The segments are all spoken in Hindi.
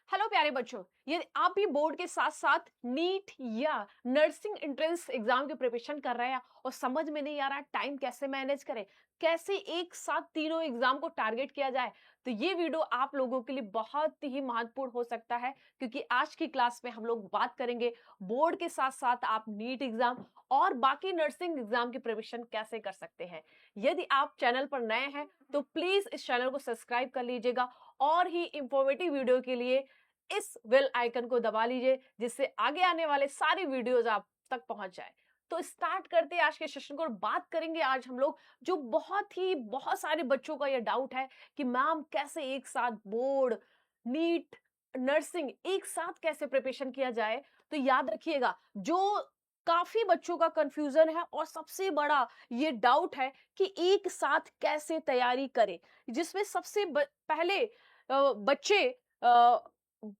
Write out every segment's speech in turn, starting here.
हेलो प्यारे बच्चों, यदि आप भी बोर्ड के साथ साथ नीट या नर्सिंग एंट्रेंस एग्जाम की प्रिपरेशन कर रहे हैं और समझ में नहीं आ रहा टाइम कैसे मैनेज करें, कैसे एक साथ तीनों एग्जाम को टारगेट किया जाए, तो ये वीडियो आप लोगों के लिए बहुत ही महत्वपूर्ण हो सकता है। क्योंकि आज की क्लास में हम लोग बात करेंगे बोर्ड के साथ साथ आप नीट एग्जाम और बाकी नर्सिंग एग्जाम की प्रिपरेशन कैसे कर सकते हैं। यदि आप चैनल पर नए हैं तो प्लीज इस चैनल को सब्सक्राइब कर लीजिएगा और ही इंफॉर्मेटिव वीडियो के लिए इस बेल आइकन को दबा लीजिए, जिससे आगे आने वाले सारी वीडियोस आप तक पहुंच जाए। तो स्टार्ट करते हैं आज के सेशन को और बात करेंगे आज हम लोग जो बहुत सारे बच्चों का ये डाउट है कि मैम कैसे एक साथ बोर्ड, नीट, नर्सिंग एक साथ कैसे प्रिपरेशन किया जाए। तो याद रखिएगा, जो काफी बच्चों का कंफ्यूजन है और सबसे बड़ा ये डाउट है कि एक साथ कैसे तैयारी करें, जिसमें पहले बच्चे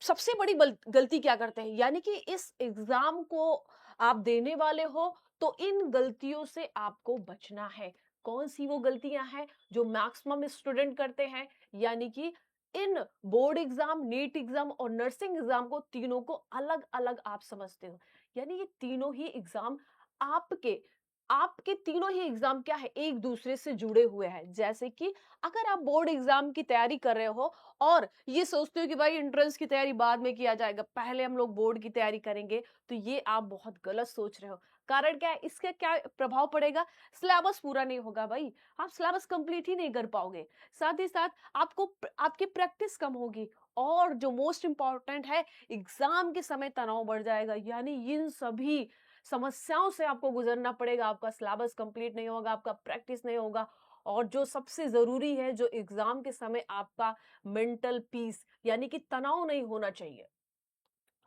सबसे बड़ी गलती क्या करते हैं, यानी कि इस एग्जाम को आप देने वाले हो तो इन गलतियों से आपको बचना है। कौन सी वो गलतियां हैं जो मैक्सिमम स्टूडेंट करते हैं, यानी कि इन बोर्ड एग्जाम, नीट एग्जाम और नर्सिंग एग्जाम को तीनों को अलग अलग आप समझते हो। यानी ये तीनों ही एग्जाम आपके आपके तीनों ही एग्जाम क्या है, एक दूसरे से जुड़े हुए हैं। जैसे कि अगर आप बोर्ड एग्जाम की तैयारी कर रहे हो और ये सोचते हो कि भाई एंट्रेंस की तैयारी बाद में किया जाएगा, पहले हम लोग बोर्ड की तैयारी करेंगे, तो ये आप बहुत गलत सोच रहे हो। कारण क्या है, इसका क्या प्रभाव पड़ेगा, सिलेबस पूरा नहीं होगा भाई, आप सिलेबस कंप्लीट ही नहीं कर पाओगे। साथ ही साथ आपकी प्रैक्टिस कम होगी और जो मोस्ट इंपॉर्टेंट है, एग्जाम के समय तनाव बढ़ जाएगा। यानी इन सभी समस्याओं से आपको गुजरना पड़ेगा, आपका सिलेबस कंप्लीट नहीं होगा, आपका प्रैक्टिस नहीं होगा। और जो सबसे जरूरी है, जो एग्जाम के समय आपका मेंटल पीस, यानी कि तनाव नहीं होना चाहिए,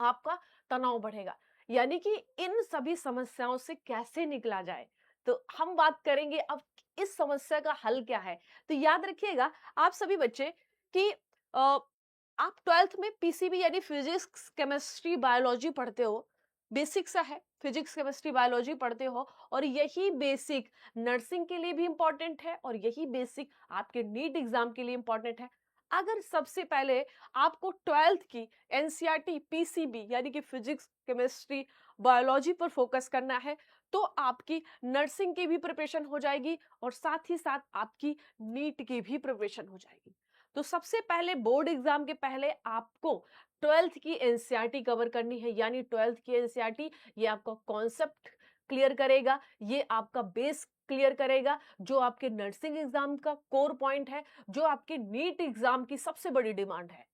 आपका तनाव बढ़ेगा। यानी कि इन सभी समस्याओं से कैसे निकला जाए, तो हम बात करेंगे अब इस समस्या का हल क्या है। तो याद रखिएगा आप सभी बच्चे कि आप 12th में पीसीबी यानी फिजिक्स, केमिस्ट्री, बायोलॉजी पढ़ते हो। बेसिक सा है, फिजिक्स, केमिस्ट्री, बायोलॉजी पढ़ते हो और यही बेसिक नर्सिंग के लिए भी इंपॉर्टेंट है और यही बेसिक आपके नीट एग्जाम के लिए इंपॉर्टेंट है। अगर सबसे पहले आपको 12th की एनसीईआरटी, पीसीबी यानी कि फिजिक्स, केमिस्ट्री, बायोलॉजी पर फोकस करना है, तो आपकी नर्सिंग की भी प्रिपरेशन हो जाएगी और साथ ही साथ आपकी नीट की भी प्रिपरेशन हो जाएगी। तो सबसे पहले बोर्ड एग्जाम के पहले आपको 12th की एनसीईआरटी कवर करनी है। यानी 12th की एनसीईआरटी ये आपका कॉन्सेप्ट क्लियर करेगा, ये आपका बेस क्लियर करेगा, जो आपके नर्सिंग एग्जाम का कोर पॉइंट है, जो आपके नीट एग्जाम की सबसे बड़ी डिमांड है।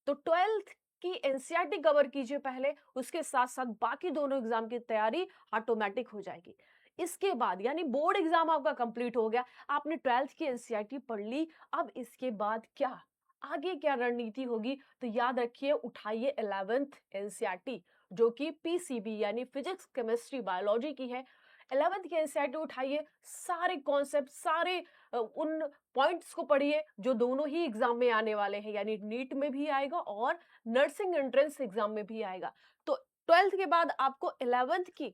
तो 12th की एनसीईआरटी कवर कीजिए पहले, उसके साथ साथ बाकी दोनों एग्जाम की तैयारी ऑटोमेटिक हो जाएगी। इसके बाद यानी बोर्ड एग्जाम आपका कंप्लीट हो गया, आपने 12th की एनसीईआरटी पढ़ ली, अब इसके बाद क्या, आगे क्या रणनीति होगी। तो याद रखिए, उठाइए 11th एनसीईआरटी जो कि पीसीबी यानी फिजिक्स, केमिस्ट्री, बायोलॉजी की है। 11th की एनसीईआरटी उठाइए, सारे कॉन्सेप्ट, सारे उन पॉइंट्स को पढ़िए जो दोनों ही एग्जाम में आने वाले हैं, यानी नीट में भी आएगा और नर्सिंग एंट्रेंस एग्जाम में भी आएगा। तो 12th के बाद आपको 11th की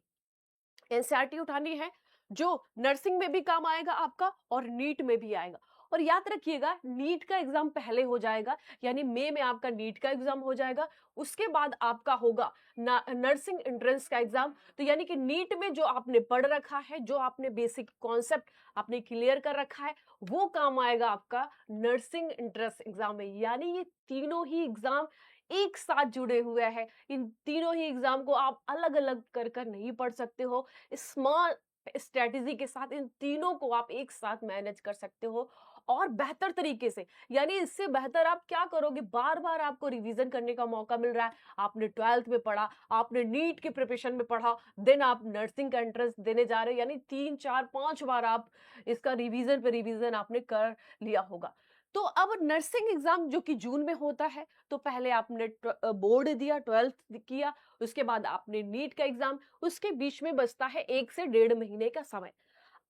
एनसीईआरटी उठानी है, जो नर्सिंग में भी काम आएगा आपका और नीट में भी आएगा। और याद रखिएगा, नीट का एग्जाम पहले हो जाएगा, यानी मई में आपका नीट का एग्जाम हो जाएगा। उसके बाद आपका होगा नर्सिंग एंट्रेंस का एग्जाम। तो यानी कि नीट में जो आपने पढ़ रखा है, जो आपने बेसिक कॉन्सेप्ट आपने क्लियर कर रखा है, वो काम आएगा आपका नर्सिंग एंट्रेंस एग्जाम में। यानी ये तीनों ही एग्जाम एक साथ जुड़े हुए हैं। इन तीनों ही एग्जाम को आप अलग अलग कर कर नहीं पढ़ सकते हो, स्मार्ट स्ट्रेटेजी के साथ इन तीनों को आप एक साथ मैनेज कर सकते हो और बेहतर तरीके से। यानी इससे बेहतर आप क्या करोगे, बार बार आपको रिवीजन करने का मौका मिल रहा है। आपने 12th में पढ़ा, आपने नीट के प्रिपरेशन में पढ़ा, देन आप नर्सिंग का एंट्रेंस देने जा रहे हो, यानी 3 4 5 बार आप इसका रिवीजन पे रिवीजन आपने कर लिया होगा। तो अब नर्सिंग एग्जाम जो कि जून में होता है, तो पहले आपने बोर्ड दिया, 12th किया, उसके बाद आपने नीट का एग्जाम, उसके बीच में बचता है 1 से 1.5 महीने का समय।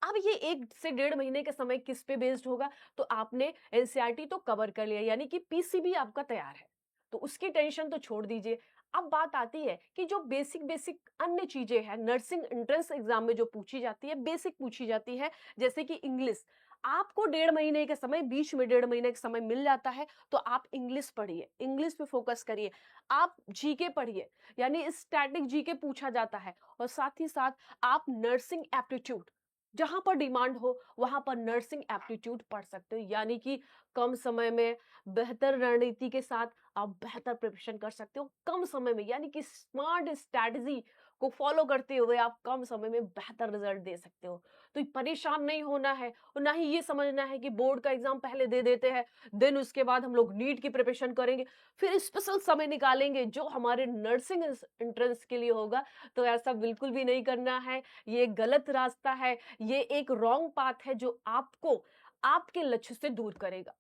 अब ये 1 से 1.5 महीने का समय किस पे बेस्ड होगा, तो आपने एनसीईआरटी तो कवर कर लिया, यानी कि पीसीबी आपका तैयार है, तो उसकी टेंशन तो छोड़ दीजिए। अब बात आती है कि जो बेसिक बेसिक अन्य चीजें हैं नर्सिंग एंट्रेंस एग्जाम में जो पूछी जाती है, बेसिक पूछी जाती है, जैसे कि इंग्लिश। आपको 1.5 महीने के समय, बीच में 1.5 महीने का समय मिल जाता है, तो आप इंग्लिश पढ़िए, इंग्लिश पे फोकस करिए। आप जीके पढ़िए, यानी स्टैटिक जीके पूछा जाता है, और साथ ही साथ आप नर्सिंग एप्टीट्यूड, जहां पर डिमांड हो वहां पर नर्सिंग एप्टीट्यूड पढ़ सकते हो, यानी कि कम समय में बेहतर रणनीति के साथ आप बेहतर प्रिपरेशन कर सकते हो कम समय में, यानी कि स्मार्ट स्ट्रैटेजी को फॉलो करते हुए आप कम समय में बेहतर रिजल्ट दे सकते हो। तो परेशान नहीं होना है, और ना ही ये समझना है कि बोर्ड का एग्जाम पहले दे देते हैं, देन उसके बाद हम लोग नीट की प्रिपरेशन करेंगे, फिर स्पेशल समय निकालेंगे जो हमारे नर्सिंग एंट्रेंस के लिए होगा। तो ऐसा बिल्कुल भी नहीं करना है, ये गलत रास्ता है, ये एक रॉन्ग पाथ है जो आपको आपके लक्ष्य से दूर करेगा।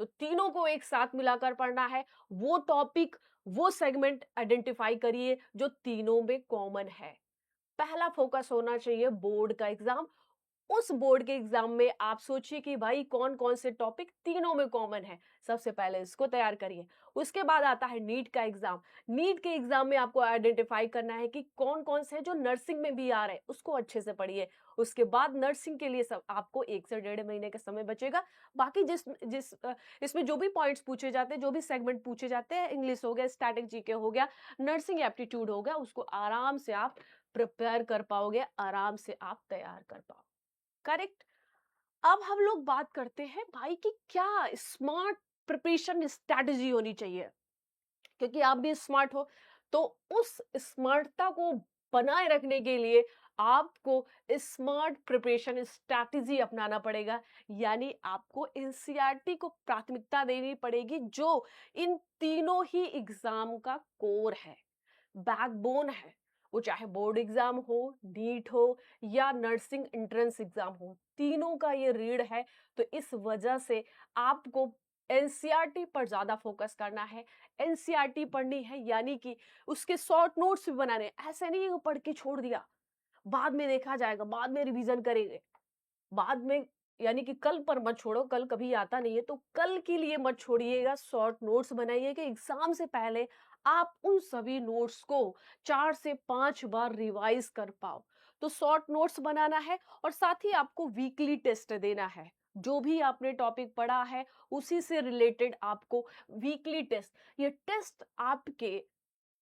तो तीनों को एक साथ मिलाकर पढ़ना है, वो टॉपिक, वो सेगमेंट आइडेंटिफाई करिए जो तीनों में कॉमन है। पहला फोकस होना चाहिए बोर्ड का एग्जाम। उस बोर्ड के एग्जाम में आप सोचिए कि भाई कौन कौन से टॉपिक तीनों में कॉमन है, सबसे पहले इसको तैयार करिए। उसके बाद आता है नीट का एग्जाम। नीट के एग्जाम में आपको आइडेंटिफाई करना है कि कौन कौन से जो नर्सिंग में भी आ रहे हैं, उसको अच्छे से पढ़िए। उसके बाद नर्सिंग के लिए सब आपको 1 से 1.5 महीने का समय बचेगा। बाकी जिस जिस इसमें जो भी पॉइंट्स पूछे जाते हैं, जो भी सेगमेंट पूछे जाते हैं, इंग्लिश हो गया, स्टैटिक जीके हो गया, नर्सिंग एप्टीट्यूड हो गया, उसको आराम से आप प्रिपेयर कर पाओगे, आराम से आप तैयार कर पाओगे। करेक्ट। अब हम लोग बात करते हैं भाई कि क्या स्मार्ट प्रिपरेशन स्ट्रेटजी होनी चाहिए, क्योंकि आप भी स्मार्ट हो। तो उस स्मार्टता को बनाए रखने के लिए आपको स्मार्ट प्रिपरेशन स्ट्रेटजी अपनाना पड़ेगा, यानी आपको एनसीईआरटी को प्राथमिकता देनी पड़ेगी, जो इन तीनों ही एग्जाम का कोर है, बैकबोन है। वो चाहे बोर्ड एग्जाम हो, नीट हो, या नर्सिंग एंट्रेंस एग्जाम हो, तीनों का ये रीढ़ है। तो इस वजह से आपको एनसीईआरटी पर ज्यादा फोकस करना है। एनसीईआरटी पढ़नी है, यानी कि उसके शॉर्ट नोट्स भी बनाने, ऐसे नहीं है कि पढ़ के छोड़ दिया, बाद में देखा जाएगा, बाद में रिवीजन करेंगे, बाद में, यानी कि कल पर मत छोड़ो, कल कभी आता नहीं है, तो कल के लिए मत छोड़िएगा, शॉर्ट नोट्स बनाइए कि एग्जाम से पहले आप उन सभी नोट्स को 4 से 5 बार रिवाइज कर पाओ। तो शॉर्ट नोट्स बनाना है, और साथ ही आपको वीकली टेस्ट देना है। जो भी आपने टॉपिक पढ़ा है उसी से रिलेटेड आपको वीकली टेस्ट, ये टेस्ट आपके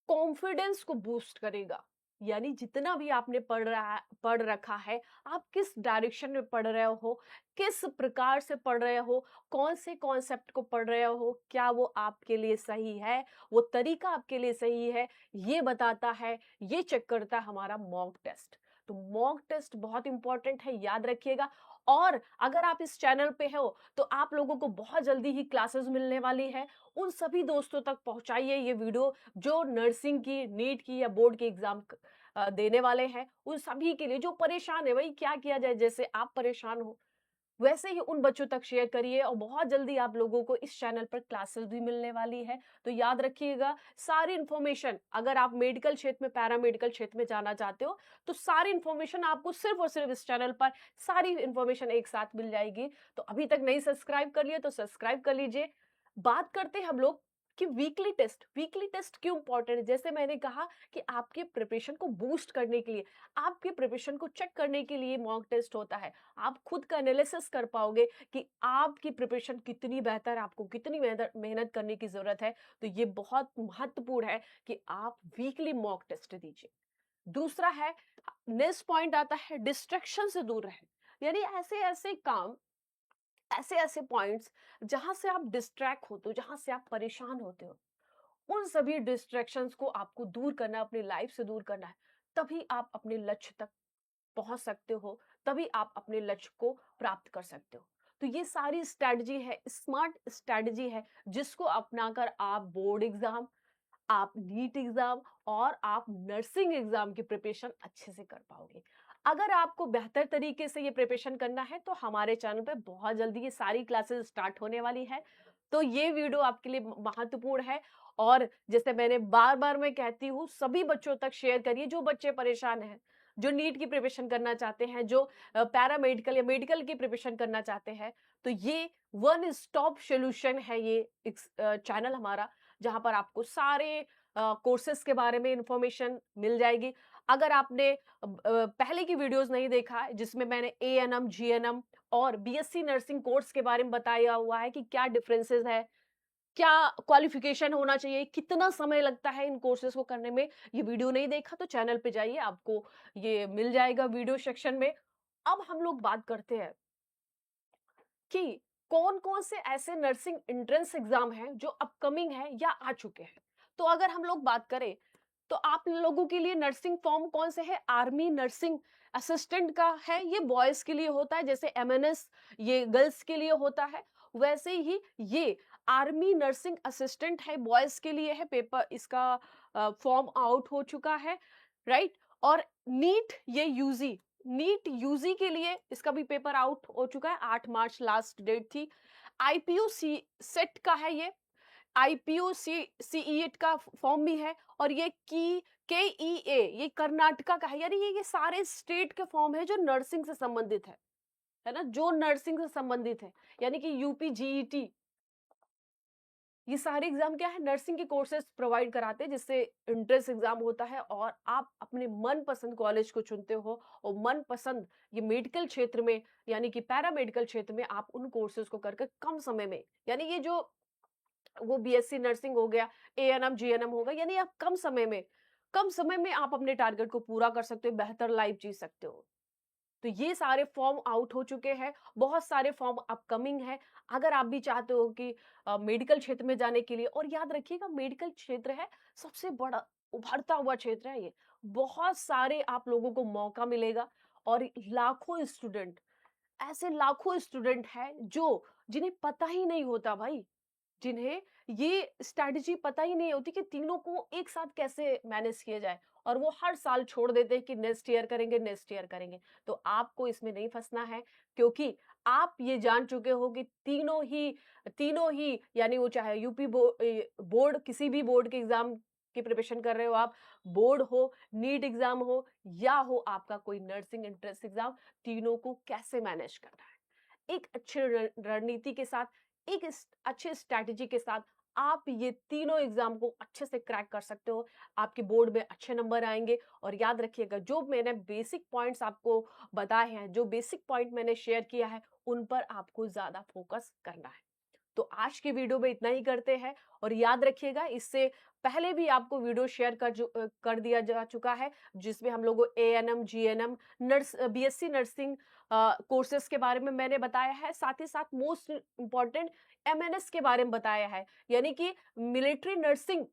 कॉन्फिडेंस को बूस्ट करेगा। यानी जितना भी आपने पढ़ रखा है, आप किस डायरेक्शन में पढ़ रहे हो, किस प्रकार से पढ़ रहे हो, कौन से कॉन्सेप्ट को पढ़ रहे हो, क्या वो आपके लिए सही है, वो तरीका आपके लिए सही है, ये बताता है, ये चेक करता है हमारा मॉक टेस्ट। तो मॉक टेस्ट बहुत इंपॉर्टेंट है, याद रखिएगा। और अगर आप इस चैनल पे हो तो आप लोगों को बहुत जल्दी ही क्लासेस मिलने वाली है। उन सभी दोस्तों तक पहुंचाइए ये वीडियो जो नर्सिंग की, नीट की या बोर्ड के एग्जाम देने वाले हैं, उन सभी के लिए जो परेशान है। भाई क्या किया जाए, जैसे आप परेशान हो वैसे ही उन बच्चों तक शेयर करिए, और बहुत जल्दी आप लोगों को इस चैनल पर क्लासेस भी मिलने वाली है। तो याद रखिएगा, सारी इन्फॉर्मेशन, अगर आप मेडिकल क्षेत्र में, पैरामेडिकल क्षेत्र में जाना चाहते हो, तो सारी इन्फॉर्मेशन आपको सिर्फ और सिर्फ इस चैनल पर, सारी इन्फॉर्मेशन एक साथ मिल जाएगी। तो अभी तक नहीं सब्सक्राइब कर लिया तो सब्सक्राइब कर लीजिए। बात करते हैं हम लोग कि वीकली टेस्ट क्यों इंपॉर्टेंट है। जैसे मैंने कहा कि आपके प्रिपरेशन को बूस्ट करने के लिए, आपके प्रिपरेशन को चेक करने के लिए मॉक टेस्ट होता है। आप खुद का एनालिसिस कर पाओगे कि आपकी प्रिपरेशन कितनी बेहतर है, आपको कितनी मेहनत करने की जरूरत है। तो ये बहुत महत्वपूर्ण है कि आप वीकली मॉक टेस्ट दीजिए। दूसरा है, नेक्स्ट पॉइंट आता है डिस्ट्रैक्शन से दूर रहे, यानी ऐसे ऐसे काम, ऐसे ऐसे पॉइंट्स जहां से आप डिस्ट्रैक्ट होते हो, जहां से आप परेशान होते हो, उन सभी डिस्ट्रैक्शंस को आपको दूर करना, अपनी लाइफ से दूर करना है। तभी आप अपने लक्ष्य तक पहुंच सकते हो, तभी आप अपने लक्ष्य को प्राप्त कर सकते हो। तो ये सारी स्ट्रैटेजी है, स्मार्ट स्ट्रैटेजी है, जिसको अपनाकर आप बोर्ड एग्जाम, आप नीट एग्जाम और आप नर्सिंग एग्जाम की प्रिपरेशन अच्छे से कर पाओगे। अगर आपको बेहतर तरीके से ये प्रिपरेशन करना है तो हमारे चैनल पे बहुत जल्दी ये सारी क्लासेस स्टार्ट होने वाली है। तो ये वीडियो आपके लिए महत्वपूर्ण है, और जैसे मैंने बार बार मैं कहती हूँ, सभी बच्चों तक शेयर करिए जो बच्चे परेशान हैं, जो नीट की प्रिपरेशन करना चाहते हैं, जो पैरामेडिकल या मेडिकल की प्रिपरेशन करना चाहते हैं। तो ये वन स्टॉप सोल्यूशन है, ये चैनल हमारा, जहां पर आपको सारे कोर्सेज के बारे में इंफॉर्मेशन मिल जाएगी। अगर आपने पहले की वीडियोस नहीं देखा है, जिसमें मैंने एएनएम, जीएनएम और बीएससी नर्सिंग कोर्स के बारे में बताया हुआ है कि क्या डिफरेंसेस है, क्या क्वालिफिकेशन होना चाहिए, कितना समय लगता है इन कोर्सेज को करने में। ये वीडियो नहीं देखा तो चैनल पे जाइए, आपको ये मिल जाएगा वीडियो सेक्शन में। अब हम लोग बात करते हैं कि कौन-कौन से ऐसे नर्सिंग एंट्रेंस एग्जाम हैं जो अपकमिंग है या आ चुके हैं। तो अगर हम लोग बात करें तो आप लोगों के लिए नर्सिंग फॉर्म कौन से है? आर्मी नर्सिंग असिस्टेंट का है, ये बॉयज के लिए होता है, जैसे एमएनएस ये गर्ल्स के लिए होता है। वैसे ही ये आर्मी नर्सिंग असिस्टेंट है, बॉयज के लिए है। पेपर इसका फॉर्म आउट हो चुका है, राइट। और नीट ये यूजी, नीट यूजी के लिए इसका भी पेपर आउट हो चुका है, 8 मार्च लास्ट डेट थी। आईपीयू सी सेट का है ये, आईपीयू सी सीईएट का फॉर्म भी है। और ये की केईए ये कर्नाटका का है, यानी ये सारे स्टेट के फॉर्म है जो नर्सिंग से संबंधित है ना, जो नर्सिंग से संबंधित है, यानी कि यूपी जीईटी, ये सारे एग्जाम क्या है, नर्सिंग के कोर्सेज प्रोवाइड कराते हैं, जिससे एंट्रेंस एग्जाम होता है और आप अपने मनपसंद कॉलेज को चुनते हो। और मनपसंद ये मेडिकल क्षेत्र में, यानी कि पैरामेडिकल क्षेत्र में आप उन कोर्सेज को करके कम समय में, यानी ये जो वो बीएससी नर्सिंग हो गया, एएनएम जीएनएम होगा, यानी आप कम समय में आप अपने टारगेट को पूरा कर सकते हो, बेहतर लाइफ जी सकते हो। तो ये सारे फॉर्म आउट हो चुके हैं, बहुत सारे फॉर्म अपकमिंग है। अगर आप भी चाहते हो कि मेडिकल क्षेत्र में जाने के लिए, और याद रखिएगा मेडिकल क्षेत्र है सबसे बड़ा उभरता हुआ क्षेत्र है ये, बहुत सारे आप लोगों को मौका मिलेगा। और लाखों स्टूडेंट, ऐसे लाखों स्टूडेंट हैं जो जिन्हें पता ही नहीं होता भाई, जिन्हें ये स्ट्रैटेजी पता ही नहीं होती कि तीनों को एक साथ कैसे मैनेज किया जाए, और वो हर साल छोड़ देते हैं कि नेक्स्ट ईयर करेंगे, नेक्स्ट ईयर करेंगे। तो आपको इसमें नहीं फंसना है, क्योंकि आप ये जान चुके हो कि तीनों ही यानी वो चाहे यूपी बोर्ड, किसी भी बोर्ड के एग्जाम की प्रिपरेशन कर रहे हो आप, बोर्ड हो, नीट एग्जाम हो, या हो आपका कोई नर्सिंग एंट्रेंस एग्जाम, तीनों को कैसे मैनेज करना है एक अच्छी रणनीति के साथ, एक अच्छे स्ट्रैटेजी के साथ आप ये तीनों एग्जाम को अच्छे से क्रैक कर सकते हो। आपके बोर्ड में अच्छे नंबर आएंगे। और याद रखिएगा, जो मैंने बेसिक पॉइंट्स आपको बताए हैं, जो बेसिक पॉइंट मैंने शेयर किया है, उन पर आपको ज्यादा फोकस करना है। तो आज के वीडियो में इतना ही करते हैं। और याद रखिएगा, इससे पहले भी आपको वीडियो शेयर कर दिया जा चुका है, जिसमें हम लोगों ANM GNM BSc nursing courses के बारे में मैंने बताया है, साथ ही साथ मोस्ट इंपॉर्टेंट एमएनएस के बारे में बताया है, यानी कि मिलिट्री नर्सिंग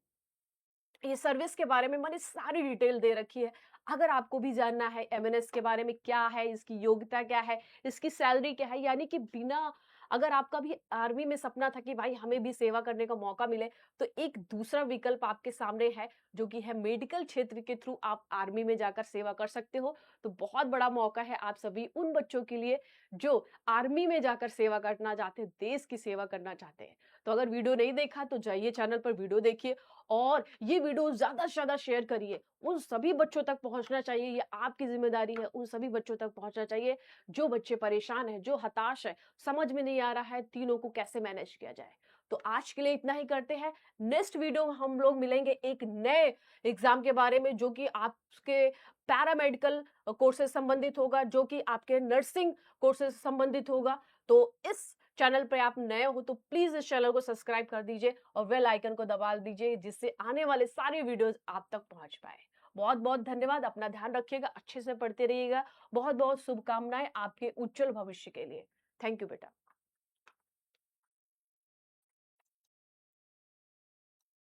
ये सर्विस के बारे में मैंने सारी डिटेल दे रखी है। अगर आपको भी जानना है एमएनएस के बारे में, क्या है इसकी योग्यता, क्या है इसकी सैलरी, क्या है, यानी कि बिना, अगर आपका भी आर्मी में सपना था कि भाई हमें भी सेवा करने का मौका मिले, तो एक दूसरा विकल्प आपके सामने है, जो कि है मेडिकल क्षेत्र के थ्रू आप आर्मी में जाकर सेवा कर सकते हो। तो बहुत बड़ा मौका है आप सभी उन बच्चों के लिए जो आर्मी में जाकर सेवा करना चाहते हैं, देश की सेवा करना चाहते हैं। तो अगर वीडियो नहीं देखा तो जाइए चैनल पर वीडियो देखिए, और ये वीडियो ज्यादा से ज्यादा शेयर करिए, उन सभी बच्चों तक पहुंचना चाहिए, ये आपकी जिम्मेदारी है, उन सभी बच्चों तक पहुंचना चाहिए जो बच्चे परेशान हैं, जो हताश है, समझ में नहीं आ रहा है तीनों को कैसे मैनेज किया जाए। तो आज के लिए इतना ही करते हैं। नेक्स्ट वीडियो में हम लोग मिलेंगे एक नए एग्जाम के बारे में, जो कि आपके पैरामेडिकल कोर्सेज संबंधित होगा, जो कि आपके नर्सिंग कोर्सेज संबंधित होगा। तो इस चैनल पे आप नए हो तो प्लीज इस चैनल को सब्सक्राइब कर दीजिए और बेल आइकन को दबा दीजिए, जिससे आने वाले सारे वीडियोस आप तक पहुंच पाए। बहुत बहुत धन्यवाद, अपना ध्यान रखिएगा, अच्छे से पढ़ते रहिएगा। बहुत बहुत शुभकामनाएं आपके उज्जवल भविष्य के लिए। थैंक यू बेटा।